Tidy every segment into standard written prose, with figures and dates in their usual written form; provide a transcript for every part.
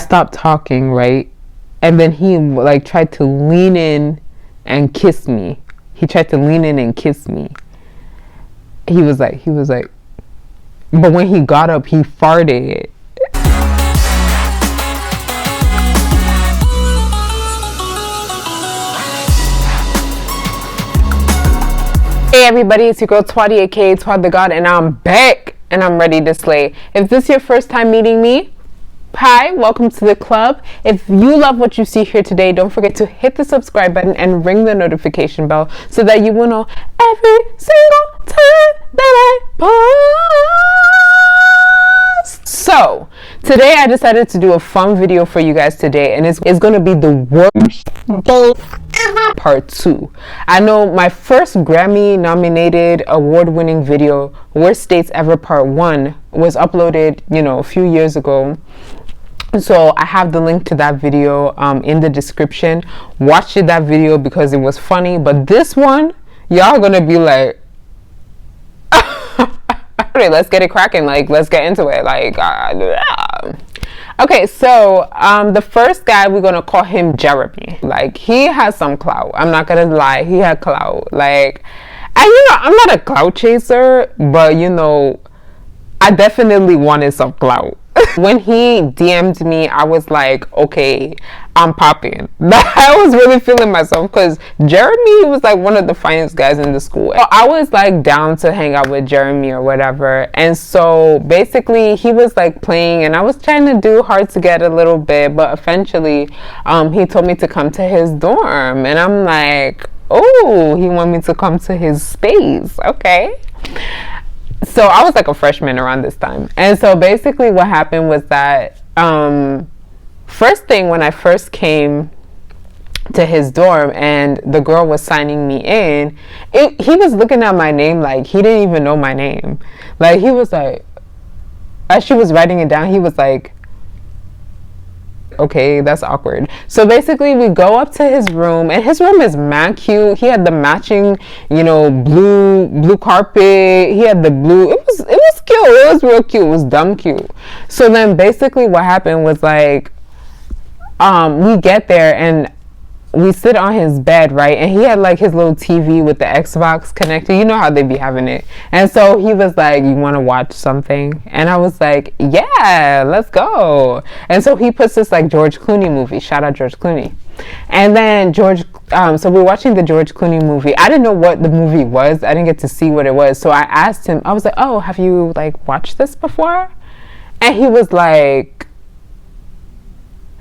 stopped talking, right? And then he like tried to lean in and kiss me. He tried to lean in and kiss me. He was like, but when he got up, he farted. Hey everybody, it's your girl Twadi, aka Twad the God, and I'm back and I'm ready to slay. If this is your first time meeting me, hi, welcome to the club. If you love what you see here today, don't forget to hit the subscribe button and ring the notification bell so that you will know every single time that I post. So, today I decided to do a fun video for you guys today, and it's going to be the worst part 2. I know my first Grammy nominated award-winning video, Worst Dates Ever Part 1, was uploaded, a few years ago. So I have the link to that video in the description. Watch that video because it was funny, but this one, y'all gonna be like, okay, let's get it cracking, like let's get into it, like okay, so the first guy, we're gonna call him Jeremy. Like, he has some clout, I'm not gonna lie, he had clout, like, and I'm not a clout chaser, but I definitely wanted some clout. When he DM'd me, I was like, okay, I'm popping. I was really feeling myself because Jeremy was like one of the finest guys in the school. So I was like down to hang out with Jeremy or whatever. And so basically he was like playing and I was trying to do hard to get a little bit, but eventually he told me to come to his dorm. And I'm like, oh, he wanted me to come to his space. Okay. So I was like a freshman around this time. And so basically what happened was that first thing, when I first came to his dorm and the girl was signing me in, he was looking at my name like he didn't even know my name. Like, he was like, as she was writing it down, he was like, okay, that's awkward. So basically we go up to his room, and his room is mad cute. He had the matching, blue carpet. He had the blue, it was cute. It was real cute. It was dumb cute. So then basically what happened was like, we get there and we sit on his bed, right? And he had like his little TV with the Xbox connected. You know how they be having it. And so he was like, you want to watch something? And I was like, yeah, let's go. And so he puts this like George Clooney movie. Shout out George Clooney. And then so we're watching the George Clooney movie. I didn't know what the movie was. I didn't get to see what it was. So I asked him, I was like, oh, have you like watched this before? And he was like,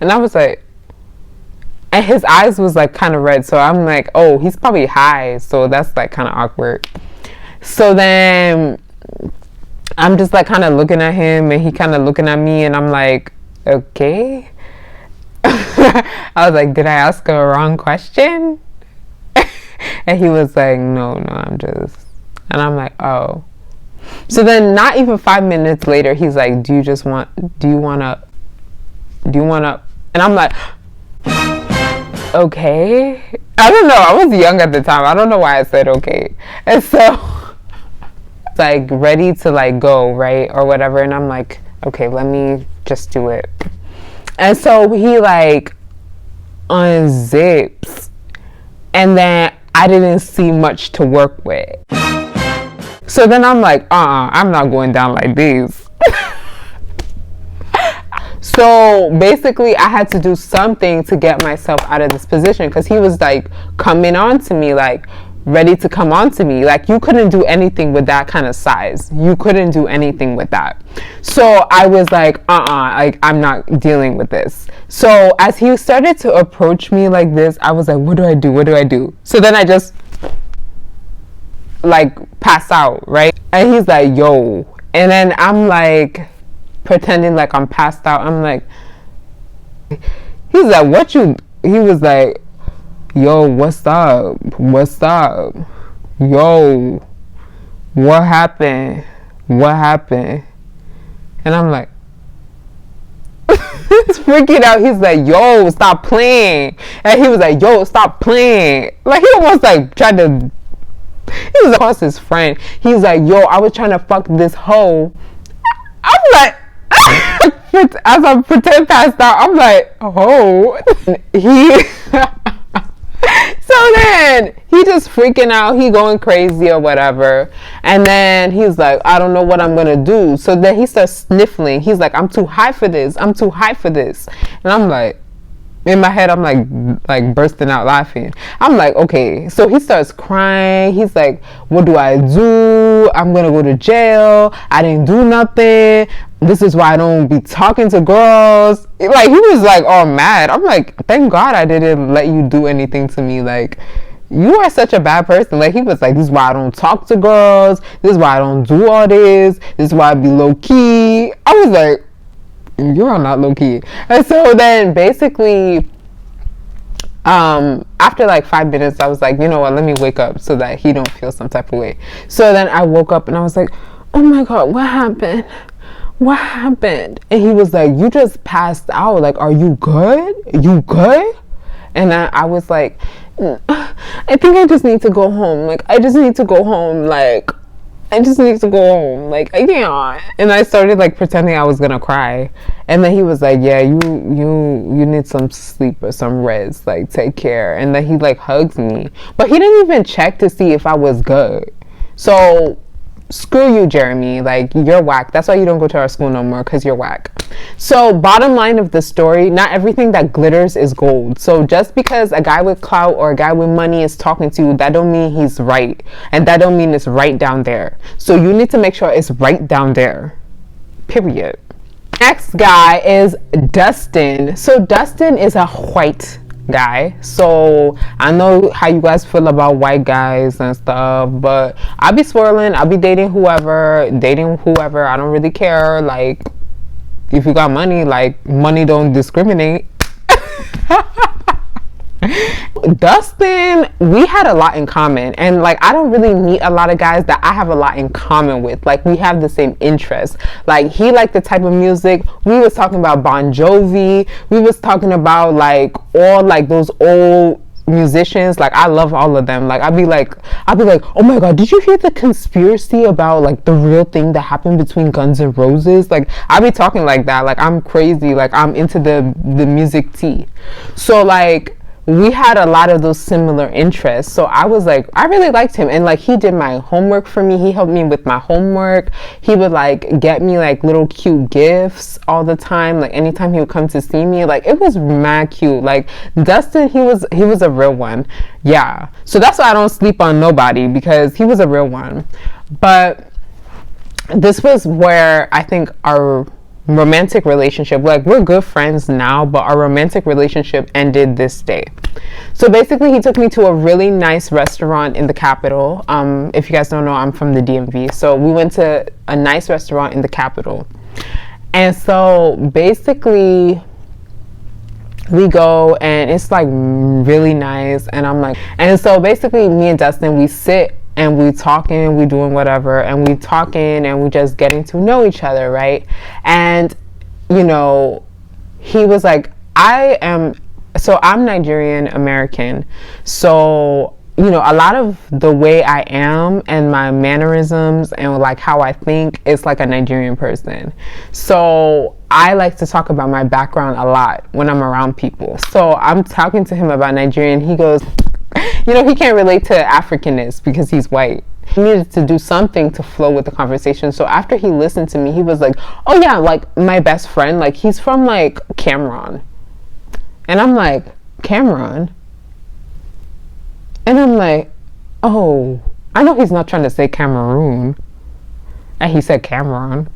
and I was like, and his eyes was like kind of red. So I'm like, oh, he's probably high. So that's like kind of awkward. So then I'm just like kind of looking at him and he kind of looking at me, and I'm like, okay. I was like, did I ask a wrong question? And he was like, no, I'm just, and I'm like, oh. So then not even 5 minutes later, he's like, do you wanna, and I'm like, okay. I don't know, I was young at the time. I don't know why I said okay. And so it's like ready to like go, right, or whatever, and I'm like, okay, let me just do it. And so he like unzips, and then I didn't see much to work with. So then I'm like, I'm not going down like this. So basically I had to do something to get myself out of this position, because he was like coming on to me, like ready to come on to me. Like, you couldn't do anything with that kind of size. You couldn't do anything with that. So I was like, like, I'm not dealing with this. So as he started to approach me like this, I was like, what do I do? So then I just like pass out, right? And he's like, yo. And then I'm like pretending like I'm passed out. I'm like, he's like, he was like, yo, what's up? Yo, what happened? And I'm like, it's freaking out. He's like, yo, stop playing. And he was like, yo, stop playing. Like, he almost like tried to, he was across his friend. He's like, yo, I was trying to fuck this hoe. I'm like, as I pretend passed out, I'm like, oh, he. So then he just freaking out, he going crazy or whatever, and then he's like, I don't know what I'm gonna do. So then he starts sniffling. He's like, I'm too high for this, I'm too high for this. And I'm like, in my head, I'm like bursting out laughing. I'm like, okay. So he starts crying. He's like, what do I do? I'm gonna go to jail. I didn't do nothing. This is why I don't be talking to girls. Like, he was like all mad. I'm like, thank God I didn't let you do anything to me. Like, you are such a bad person. Like, he was like, this is why I don't talk to girls. This is why I don't do all this. This is why I be low key. I was like, you're not low key. And so then basically, after like 5 minutes, I was like, you know what, let me wake up so that he don't feel some type of way. So then I woke up and I was like, oh my God, what happened? What happened? And he was like, you just passed out. Like, are you good? You good? And I was like, I think I just need to go home. Like, I just need to go home. Like, I just need to go home. Like, I can't. And I started like pretending I was gonna cry. And then he was like, yeah, you need some sleep or some rest. Like, take care. And then he like hugs me. But he didn't even check to see if I was good. So screw you, Jeremy. Like, you're whack. That's why you don't go to our school no more, because you're whack. So bottom line of the story, not everything that glitters is gold. So just because a guy with clout or a guy with money is talking to you, that don't mean he's right, and that don't mean it's right down there. So you need to make sure it's right down there, period. Next guy is Dustin. So Dustin is a white guy. So I know how you guys feel about white guys and stuff, but I'll be swirling. I'll be dating whoever. I don't really care. Like, if you got money, like, money don't discriminate. Dustin, we had a lot in common, and like, I don't really meet a lot of guys that I have a lot in common with. Like, we have the same interests. Like, he liked the type of music. We was talking about Bon Jovi. We was talking about like all like those old musicians. Like, I love all of them. Like, I'd be like, oh my God, did you hear the conspiracy about like the real thing that happened between Guns N' Roses? Like, I'd be talking like that. Like, I'm crazy. Like, I'm into the music tea. So like, we had a lot of those similar interests. So I was like, I really liked him. And like, he did my homework for me. He helped me with my homework. He would like get me like little cute gifts all the time. Like, anytime he would come to see me, like, it was mad cute. Like, Dustin, he was a real one. Yeah. So that's why I don't sleep on nobody, because he was a real one. But this was where I think our romantic relationship, like, we're good friends now, but our romantic relationship ended this day. So basically, he took me to a really nice restaurant in the capital. If you guys don't know, I'm from the DMV. So we went to a nice restaurant in the capital. And so basically, we go and it's like really nice. And I'm like, and so basically, me and Dustin, we sit and we talking, we doing whatever, and we talking and we just getting to know each other, right? And, you know, he was like, I'm Nigerian American. So, you know, a lot of the way I am and my mannerisms and like how I think is like a Nigerian person. So I like to talk about my background a lot when I'm around people. So I'm talking to him about Nigerian. He goes, you know, he can't relate to Africanness because he's white. He needed to do something to flow with the conversation. So after he listened to me, he was like, oh yeah, like my best friend, like he's from like Cameroon. And I'm like, Cameroon? And I'm like, oh, I know he's not trying to say Cameroon. And he said Cameroon.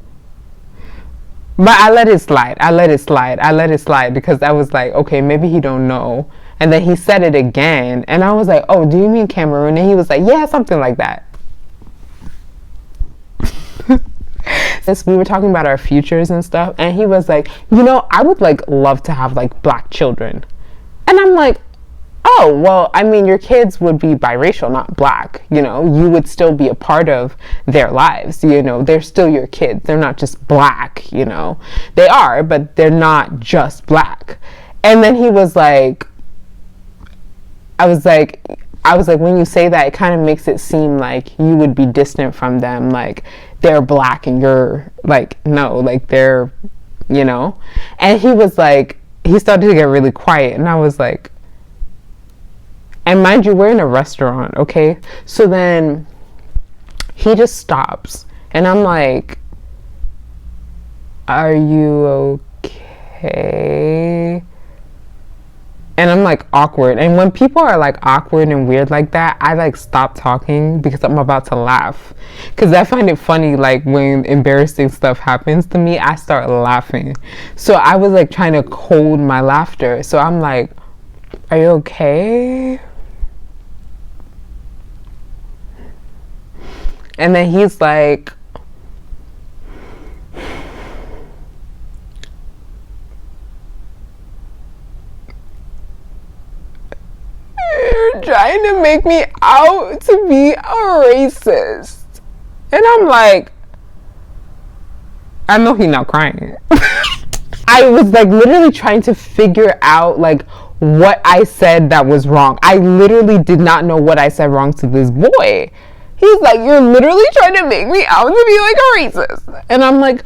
But I let it slide because I was like, okay, maybe he don't know. And then he said it again. And I was like, oh, do you mean Cameroon? And he was like, yeah, something like that. Since we were talking about our futures and stuff. And he was like, you know, I would like love to have like black children. And I'm like, oh, well, I mean, your kids would be biracial, not black. You know, you would still be a part of their lives. You know, they're still your kids. They're not just black, you know. They are, but they're not just black. And then he was like, I was like, when you say that, it kind of makes it seem like you would be distant from them. Like, they're black and you're like, no, like they're you know? And he was like, he started to get really quiet. And I was like, and mind you, we're in a restaurant, okay? So then he just stops. And I'm like, are you okay? And I'm like awkward. And when people are like awkward and weird like that, I like stop talking because I'm about to laugh. Because I find it funny, like when embarrassing stuff happens to me, I start laughing. So I was like trying to hold my laughter. So I'm like, are you okay? And then he's like, you're trying to make me out to be a racist. And I'm like, I know he's not crying. I was like literally trying to figure out like what I said that was wrong. I literally did not know what I said wrong to this boy. He's like, you're literally trying to make me out to be like a racist. And I'm like,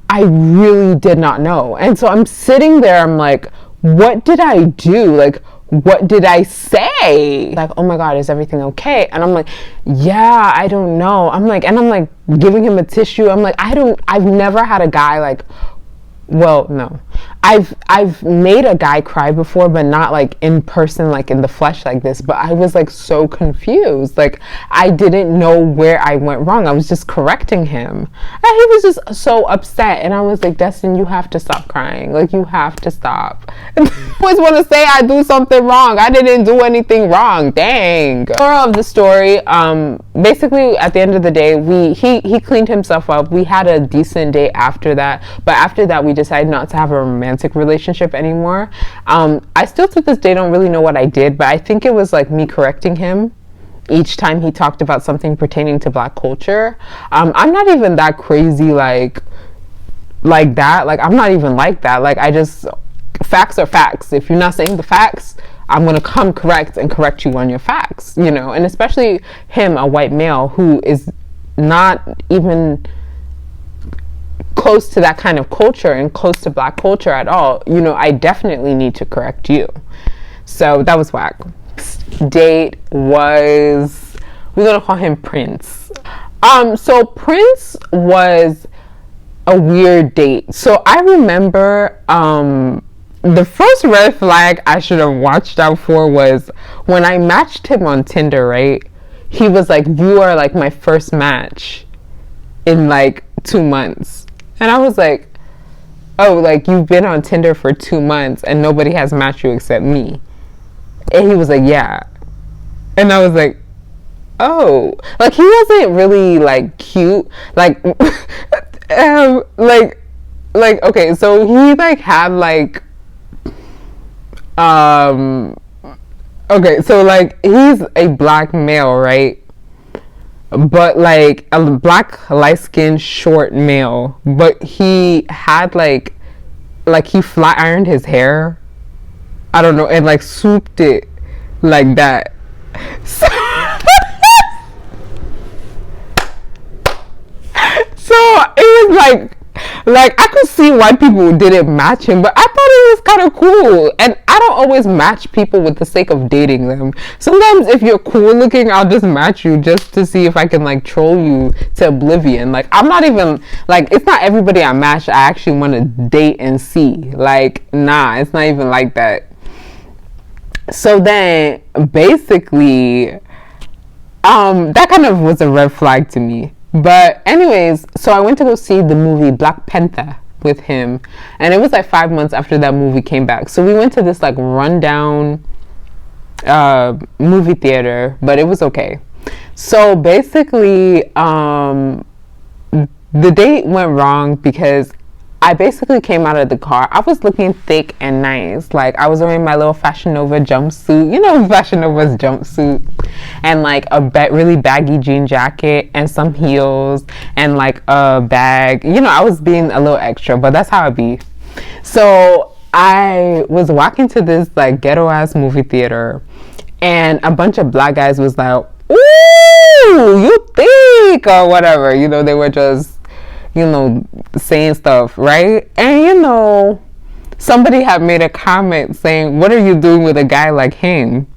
I really did not know. And so I'm sitting there, I'm like, what did I do? Like, what did I say? Like, oh my God, is everything okay? And I'm like, yeah, I don't know. I'm like giving him a tissue. I'm like, I've never had a guy like, well, no. I've made a guy cry before, but not like in person, like in the flesh like this. But I was like so confused. Like I didn't know where I went wrong. I was just correcting him. And he was just so upset. And I was like, Destin, you have to stop crying. Like you have to stop. I always want to say I do something wrong. I didn't do anything wrong. Dang. Moral of the story, basically at the end of the day, he cleaned himself up. We had a decent day after that. But after that, we decided not to have a romantic relationship anymore. I still to this day don't really know what I did, but I think it was like me correcting him each time he talked about something pertaining to Black culture. I'm not even that crazy like that. Like I'm not even like that. Like I just, facts are facts. If you're not saying the facts, I'm gonna come correct and correct you on your facts, you know. And especially him, a white male who is not even close to that kind of culture and close to Black culture at all, you know, I definitely need to correct you. So that was whack. Date was, we're gonna call him Prince. So Prince was a weird date. So I remember the first red flag I should have watched out for was when I matched him on Tinder, right? He was like, you are like my first match in like 2 months. And I was like, oh, like you've been on Tinder for 2 months and nobody has matched you except me. And he was like, yeah. And I was like, oh, like he wasn't really like cute. Like, like, okay, so he like had like, okay, so like he's a Black male, right? But like a Black light-skinned short male, but he had like he flat ironed his hair, I don't know, and like swooped it like that. So, so it was like I could see why people didn't match him, but I thought it was kind of cool. And I don't always match people with the sake of dating them. Sometimes if you're cool looking, I'll just match you just to see if I can like troll you to oblivion. Like I'm not even like, it's not everybody I match I actually want to date and see. Like nah, it's not even like that. So then basically that kind of was a red flag to me. But anyways, so I went to go see the movie Black Panther with him, and it was like 5 months after that movie came back. So we went to this like rundown movie theater, but it was okay. So basically the date went wrong because I basically came out of the car. I was looking thick and nice. Like I was wearing my little Fashion Nova jumpsuit. You know Fashion Nova's jumpsuit. And like a really baggy jean jacket and some heels and like a bag. You know, I was being a little extra, but that's how I be. So I was walking to this like ghetto ass movie theater and a bunch of Black guys was like, ooh, you thick or whatever. You know, they were just, saying stuff, right? And somebody had made a comment saying, what are you doing with a guy like him?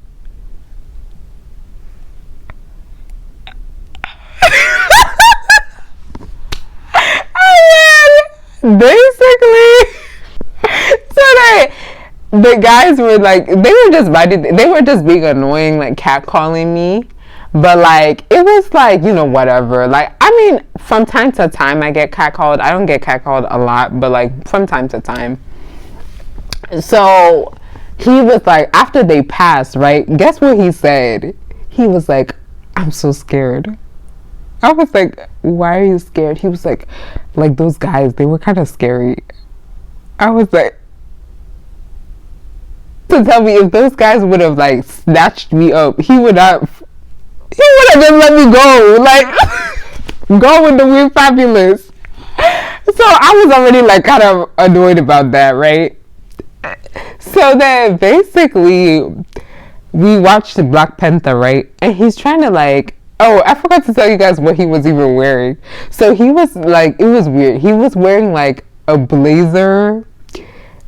Basically, the guys were like, they were just being annoying, like catcalling me. But like, it was like, whatever. Like, I mean, from time to time I get catcalled. I don't get catcalled a lot, but like from time to time. So he was like, after they passed, right? Guess what he said? He was like, I'm so scared. I was like, why are you scared? He was like those guys, they were kind of scary. I was like, to tell me if those guys would have like snatched me up, he would have just let me go. Like, go with the weird fabulous. So I was already like kind of annoyed about that, right? So then basically we watched Black Panther, right? And he's trying to like, oh, I forgot to tell you guys what he was even wearing. So he was like, it was weird. He was wearing like a blazer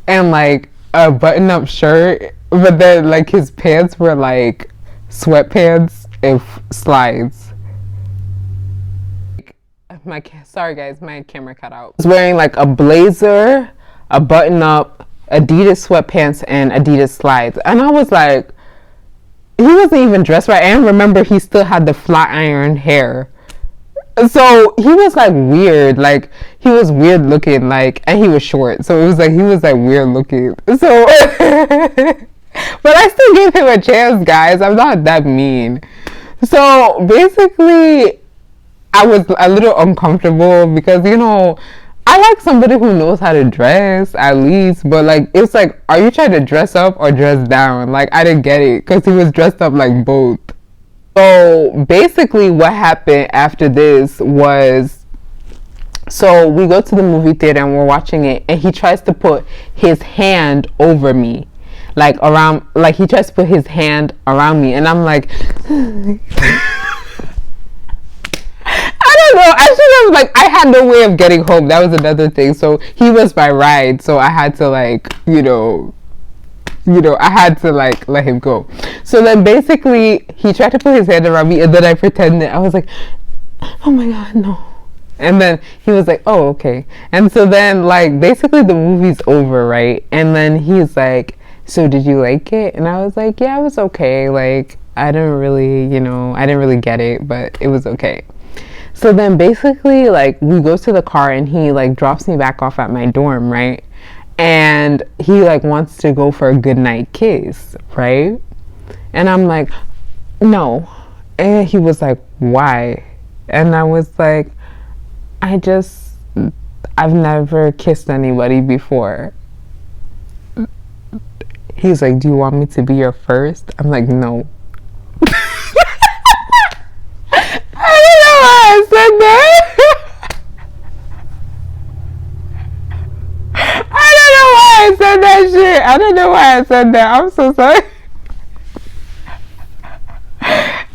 and like a button-up shirt, but then like his pants were like sweatpants and slides. Sorry guys, my camera cut out. He was wearing like a blazer, a button-up, Adidas sweatpants, and Adidas slides. And I was like, he wasn't even dressed right. And remember, he still had the flat iron hair. So he was like weird. Like, he was weird looking, like, and he was short. So it was like, he was like weird looking. So, but I still gave him a chance, guys. I'm not that mean. So basically, I was a little uncomfortable because, I like somebody who knows how to dress at least, but like, it's like, are you trying to dress up or dress down? Like, I didn't get it because he was dressed up like both. So basically what happened after this was, so we go to the movie theater and we're watching it, and he tries to put his hand over me, like around, like he tries to put his hand around me, and I'm like, I don't know. I should have, like, I had no way of getting home. That was another thing. So he was my ride. So I had to like, I had to like let him go. So then basically he tried to put his hand around me, and then I pretended. I was like, oh my God, no. And then he was like, oh, okay. And so then like basically the movie's over, right? And then he's like, so did you like it? And I was like, yeah, it was okay. Like, I didn't really get it, but it was okay. So then basically like we go to the car and he like drops me back off at my dorm, right? And he like wants to go for a goodnight kiss, right? And I'm like, no. And he was like, why? And I was like, I've never kissed anybody before. He's like, do you want me to be your first? I'm like, no. I said that. I don't know why I said that shit. I don't know why I said that. I'm so sorry.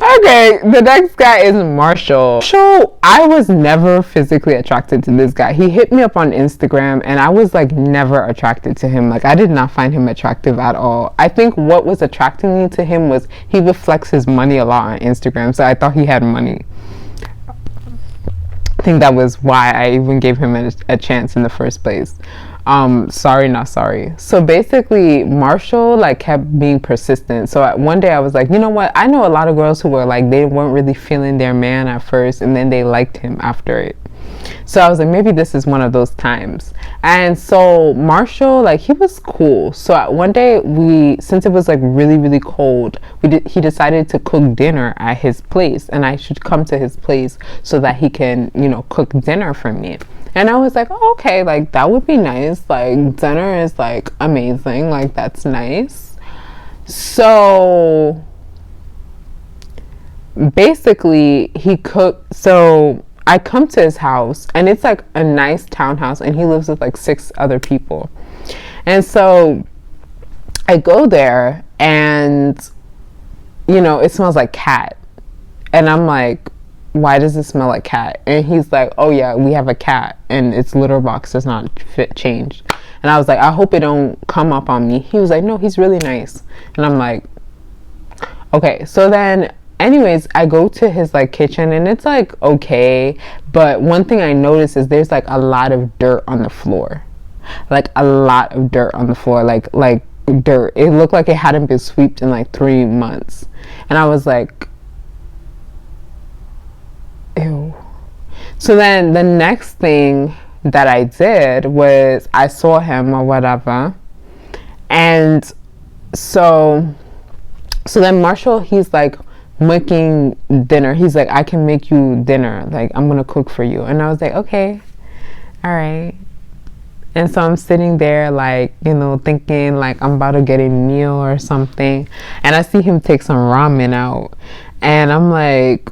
Okay, the next guy is Marshall. So I was never physically attracted to this guy. He hit me up on Instagram and I was like never attracted to him. Like, I did not find him attractive at all. I think what was attracting me to him was he would flex his money a lot on Instagram. So I thought he had money. I think that was why I even gave him a chance in the first place. Sorry, not sorry. So basically Marshall like kept being persistent. So one day I was like, you know what? I know a lot of girls who were like, they weren't really feeling their man at first and then they liked him after it. So I was like, maybe this is one of those times. And so Marshall, like, he was cool. So one day since it was like really, really cold, he decided to cook dinner at his place, and I should come to his place so that he can, cook dinner for me. And I was like, oh, okay, like, that would be nice. Like, dinner is like amazing. Like, that's nice. So basically he cooked. So I come to his house, and it's like a nice townhouse, and he lives with like 6 other people. And so I go there, and it smells like cat. And I'm like, why does it smell like cat? And he's like, oh yeah, we have a cat and its litter box does not fit changed. And I was like, I hope it don't come up on me. He was like, no, he's really nice. And I'm like, okay. So then anyways, I go to his like kitchen and it's like okay, but one thing I noticed is there's like a lot of dirt on the floor. Like a lot of dirt on the floor, like dirt. It looked like it hadn't been swept in like 3 months. And I was like, ew. So then the next thing that I did was I saw him or whatever. And so then Marshall, he's like making dinner. He's like, I can make you dinner. Like, I'm gonna cook for you. And I was like, okay, all right. And so I'm sitting there like, you know, thinking like I'm about to get a meal or something. And I see him take some ramen out. And I'm like,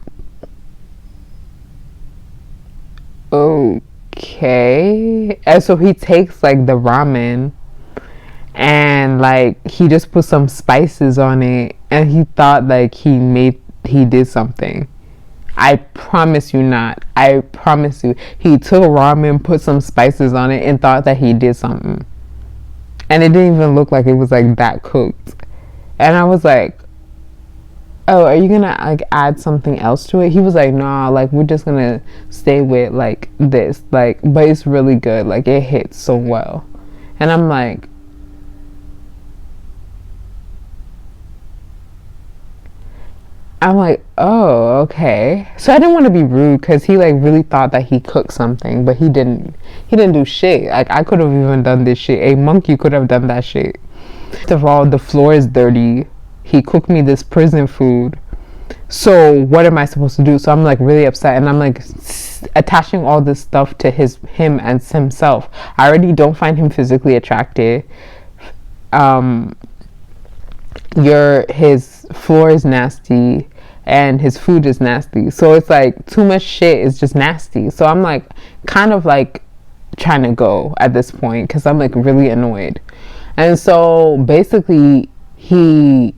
okay. And so he takes like the ramen and like he just put some spices on it and he thought like he did something. I promise you not. I promise you. He took ramen, put some spices on it, and thought that he did something. And it didn't even look like it was like that cooked. And I was like, oh, are you gonna like add something else to it? He was like, nah, like we're just gonna stay with like this. Like, but it's really good. Like it hits so well. And I'm like, oh, okay. So I didn't want to be rude because he like really thought that he cooked something, but he didn't do shit. Like I could have even done this shit. A monkey could have done that shit. First of all, the floor is dirty. He cooked me this prison food. So what am I supposed to do? So I'm like really upset and I'm like attaching all this stuff to him and himself. I already don't find him physically attractive. His floor is nasty and his food is nasty, so it's like too much shit is just nasty. So I'm like kind of like trying to go at this point because I'm like really annoyed. And so basically he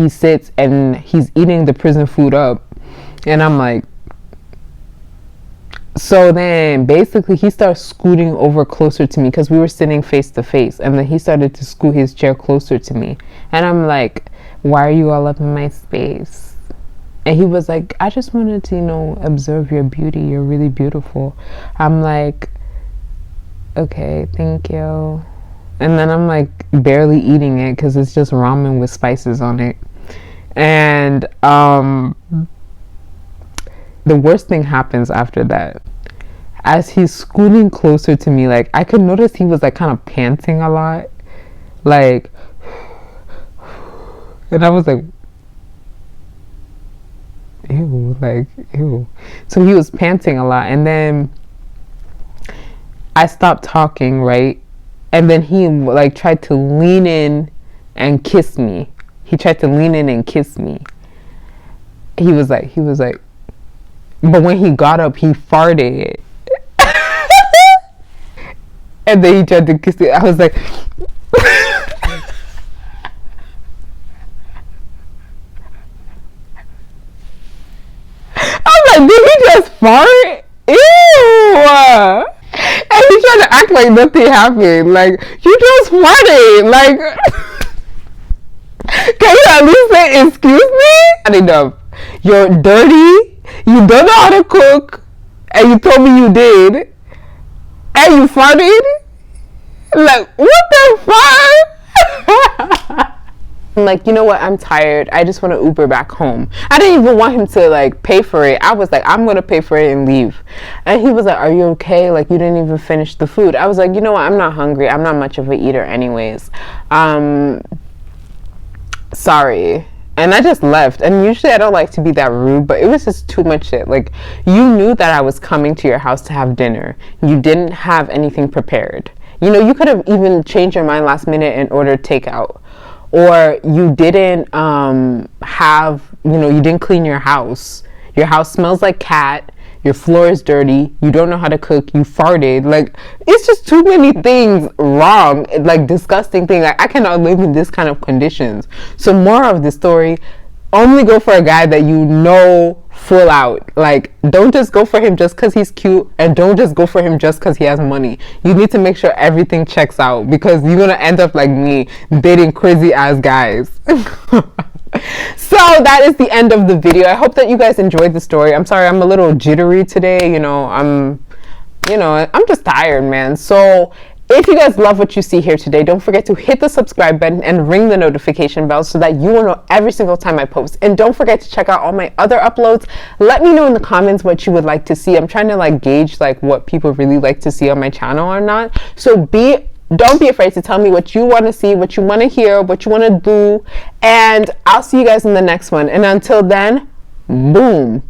sits and he's eating the prison food up and I'm like, so then basically he starts scooting over closer to me because we were sitting face to face, and then he started to scoot his chair closer to me and I'm like, why are you all up in my space? And he was like, I just wanted to, you know, observe your beauty. You're really beautiful. I'm like, okay, thank you. And then I'm like barely eating it because it's just ramen with spices on it. And the worst thing happens after that. As he's scooting closer to me, like I could notice he was like kind of panting a lot. Like, and I was like, ew, like, ew. So he was panting a lot. And then I stopped talking, right? And then he like tried to lean in and kiss me. He tried to lean in and kiss me. He was like, but when he got up, he farted. And then he tried to kiss it. I was like, did he just fart? Ew! And he tried to act like nothing happened. Like, you just farted. Like, can you at least say, excuse me? Not enough. You're dirty. You don't know how to cook. And you told me you did. And you farted? Like, what the fuck? I'm like, you know what? I'm tired. I just want to Uber back home. I didn't even want him to like pay for it. I was like, I'm going to pay for it and leave. And he was like, are you okay? Like, you didn't even finish the food. I was like, you know what? I'm not hungry. I'm not much of an eater anyways. Sorry. And I just left. And usually I don't like to be that rude, but it was just too much shit. Like, you knew that I was coming to your house to have dinner. You didn't have anything prepared. You know, you could have even changed your mind last minute and ordered takeout. Or you didn't you didn't clean your house. Your house smells like cat. Your floor is dirty. You don't know how to cook. You farted. Like, it's just too many things wrong. Like, disgusting things. Like, I cannot live in this kind of conditions. So, more of the story, only go for a guy that you know full out. Like, don't just go for him just because he's cute, and don't just go for him just because he has money. You need to make sure everything checks out, because you're gonna end up like me, dating crazy ass guys. So that is the end of the video. I hope that you guys enjoyed the story. I'm sorry I'm a little jittery today. I'm just tired, man. So if you guys love what you see here today, don't forget to hit the subscribe button and ring the notification bell so that you will know every single time I post. And don't forget to check out all my other uploads. Let me know in the comments what you would like to see. I'm trying to like gauge like what people really like to see on my channel or not. So don't be afraid to tell me what you want to see, what you want to hear, what you want to do. And I'll see you guys in the next one. And until then, boom.